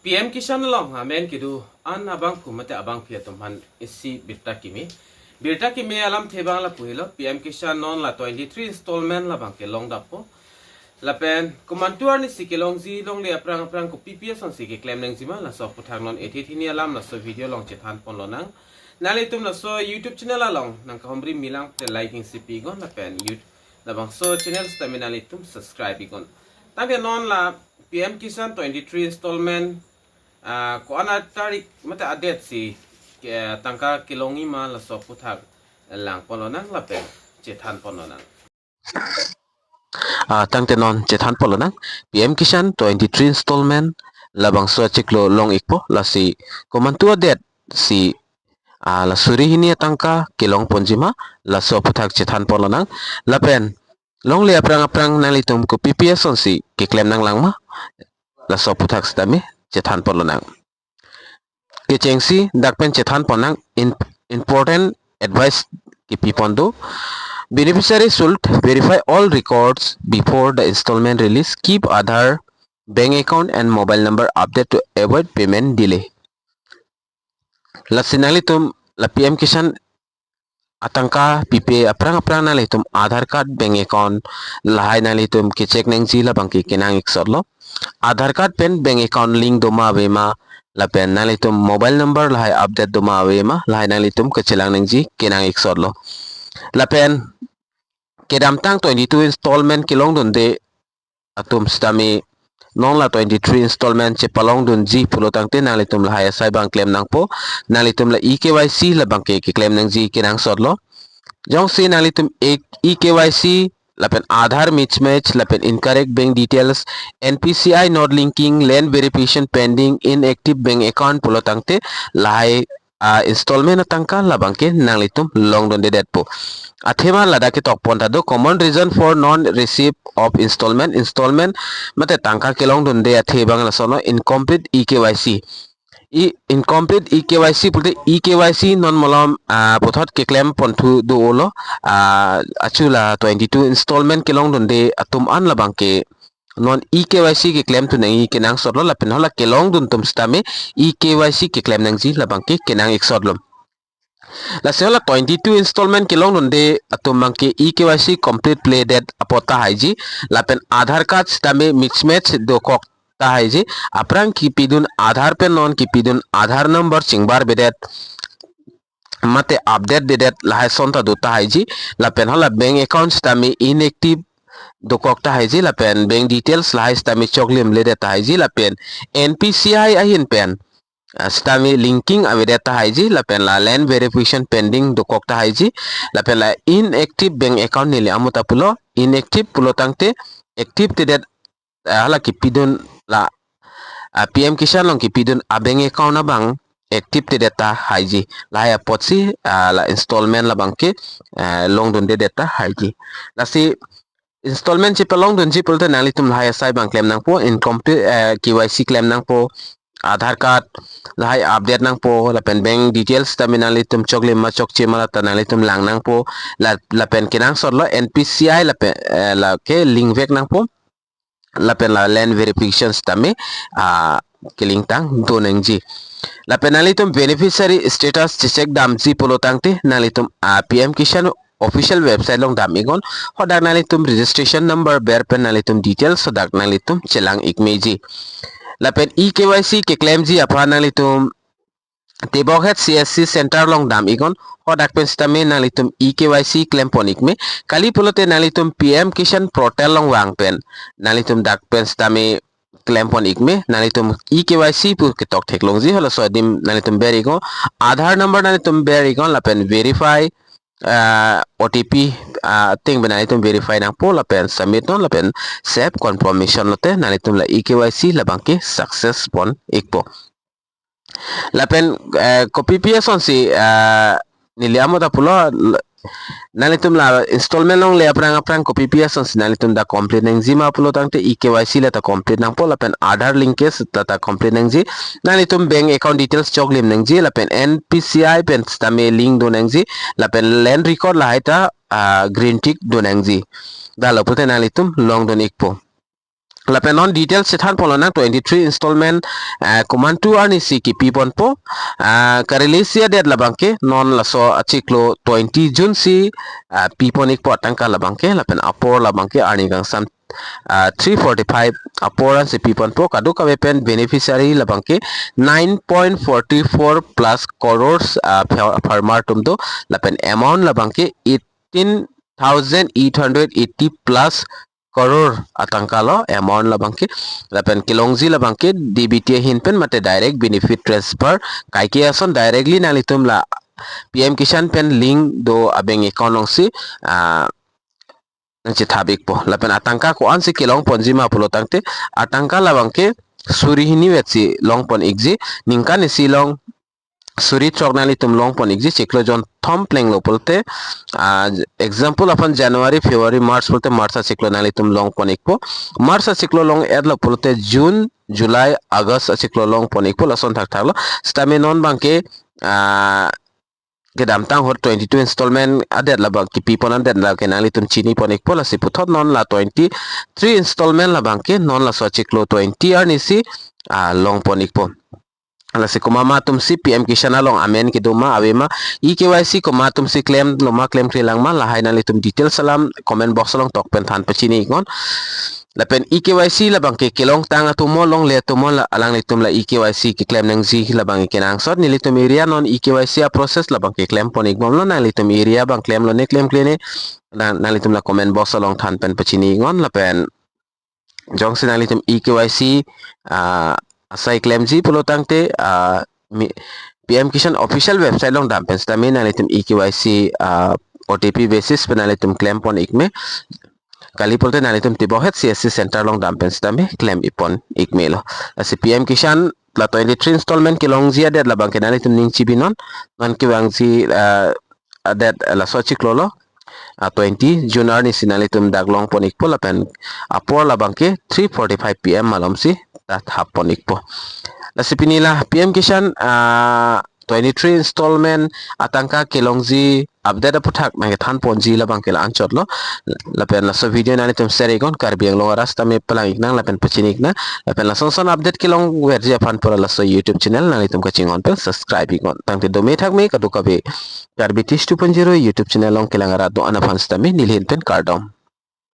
PM Kisan long amen kidu an abang kumate abang pia tumhan isi birta kimi alam thebang la puhilo PM Kisan non la 23 installment la bang ke long dapo la pen kumantuar ni si Kelongji long le aprang ko PPS on si ke claim nang jima la so puthang non ethithini alam la so video long chethan pon lo nang nali tum la so YouTube channel la long nang ka homri milang te liking si pigon la pen YouTube la bang so channel stamina li tum subscribe igon tang non la PM Kisan 23 installment ko ana tarik mata adet si tangka Kelongji ma la so puthak lang polonang la pen chethan polonang tangte non chethan polonang PM Kisan 23 installment labang so Achiklo long ikpo la si komantua det si la suri hini tangka Kelong ponjima la so puthak chethan polonang la pen long le aprang nalitum ko PPS on si ke claim nang langma la so puthak stami chethan polonang ke chengsi dakpen chethan ponang important advice ki pipondo beneficiary should verify all records before the installment release. Keep Aadhaar, bank account and mobile number update to avoid payment delay. La sinalitum la PM Kisan atangka pipe aprang nalitum Aadhaar card bank account lahay nalitum ke check nang jila bangki kinang iksodlo Aadhaar card pen bank account link doma avema la pen nalitum mobile number lahay update doma avema lahay nalitum ke chelang nang ji kinang iksodlo la pen kedam tang 22 installment kilong donde atum stami non la 23 installment che palong dun ji pulo tang te nalitum la haya sai bang claim nang po nalitum la eKYC la bang ke claim nang ji kinang sodlo jong se nalitum eKYC la pen Aadhaar mismatch la pen incorrect bank details NPCI not linking land verification pending inactive bank account pulo tang te la hay installment tangka labang ke nalitum long donde det po athema lada ke tok ponta do common reason for non receipt of installment mate tangka kelong donde athebang la sono incomplete eKYC incomplete eKYC pulte eKYC non molom pothot ke claim pontu do olo achula 22 installment kelong donde atum an labang ke non eKYC ke claim tu nang kenang sodlo la pen hola kelong dun tum stame eKYC ke claim nang ji la bangke kenang ik sodlo la sehola 22 installment kelong donde atum bangke eKYC complete play date apota haiji la pen Aadhaar card stame mismatch do kok ta haiji aprang kipidun Aadhaar pen non kipidun Aadhaar number chingbar bedet mate update dedet la hai sonta do ta haiji la pen hola bank account stame inactive do kokta haiji la pen bank details la hai stami choklim le deta haiji la pen NPCI ahin pen stami linking ave deta haiji la pen la land verification pending do kokta haiji la pen la inactive bank account nile amuta pulo inactive pulo tangte active te det hala kipidun la PM Kisan long kipidun a bank account na bang active te deta haiji la ya potsi la installment la bangke long don de deta haiji la si installment che pelong don ji pulte nalitum lahai sai bang claim nang po incomplete KYC claim nang po Aadhaar card lahai update nang po la pen bank details taminalitum chokle ma chok che mala tanalitum lang nang po la pen kinang sodlo NPCI la pen la ke link vek nang po la pen la land verification tame kiling tang do nang ji la penalitum beneficiary status check dam ji polo tangte nalitum PM Kisan official website long damigon hodak nalitum registration number bear pen nalitum details hodak nalitum chelang ikmeji lapen eKYC ke claim ji apa nalitum tebokhet CSC center long damigon hodak pen stame nalitum eKYC claim ponikme kali pulote nalitum PM Kisan portal long wang pen nalitum dak pen stame claim pon ikme nalitum eKYC pu ketok Kelongji hola sodim nalitum berigo Aadhaar number nalitum berigon lapen verify OTP ting benalitum verify nang po lapen submit non lapen save confirmation lote nalitum la eKYC la bangke success pon ikpo lapen copy PS on si niliamo ta pulo nalitum la installment long le aprang copy PS on si nalitum da complete nang zima pulo tangte eKYC la ta complete nang po lapen Aadhaar linkage ta complete nang ji nalitum bank account details choklim nang ji lapen NPCI pen stame link do nang ji lapen land record la haita green tick do nang ji da la pulte nalitum long don ikpo lapen non details sethan polona 23 installment command 2 arni si ki pipon po ka release ya det labangke non laso achiklo 20 jun si pipon ik po tangka labangke lapen apor labangke arni gang sam 345 aporan si pipon po kadu ka wepen beneficiary labangke 9.44 plus crores farmer tumdo lapen amount labangke 18,880 plus crore atangka lo amount labangke lapen Kelongji labangke DBT hinpen mate direct benefit transfer kaike ason directly nalitum la PM Kisan pen link do abeng account long si nang cithabik po lapen atangka ko an si Kelong ponjima pulo tangte atangka labangke suri hini wetsi long pon igji ningka ni silong suri chognali tum long pon igji chiklo jon thom pleng lo polte example upon January February March polte March chiklo nali tum long pon ikpo March chiklo long ed lo polte June July August chiklo long pon ikpo lason thak thaklo stamenon bangke kedam tang hot 22 installment adet labang ki pipon adet la kenali tum chini pon ikpo la si puthot non la 23 installment labang ke non la so chiklo 20 arnisi long pon ikpo ala si kumama tum si PM Kisan along amen kiduma awema eKYC kuma tum si claim loma claim krilang ma lahay na litum detail salam comment box long tok pen than pachini ngon lapen eKYC labang ke Kelong tanga tumo long le tumo la alang litum la eKYC ki claim nang zi labang kenang sot ni litum area non eKYC a process labang ke claim pon igmom lo na litum area bang claim lo ne claim klene na litum la comment box long than pen pachini ngon lapen jong sinalitum eKYC asai Kelongji pulo tangte PM Kisan official website long dampen stami nalitum eKYC OTP basis penalitum claim pon ikme kali polte nalitum tibohet CSC center long dampen stami claim ipon ikme lo asi PM Kisan la 23 installment Kelongji adet labang kenalitum ning chibinon non kiwangji adet la Achiklo lo 20 Junar ni sinalitum daglong pon ikpo lapen apor labangke 3:45 PM malam si tat hapon ikpo lasipinila PM Kisan 23 installment atangka Kelongji update aputhak mange than ponji labang kela anchot lo lapen laso video nanitum seregon karbiang lo rasta me pelang iknang lapen pachinik na lapen lason son update Kelong werji apan pura laso YouTube channel nanitum kachingon pel subscribe ikon tangte do me thak me kadu kabe karbi 2.0 YouTube channel long kelangara do anafan stami nilhin pen kardom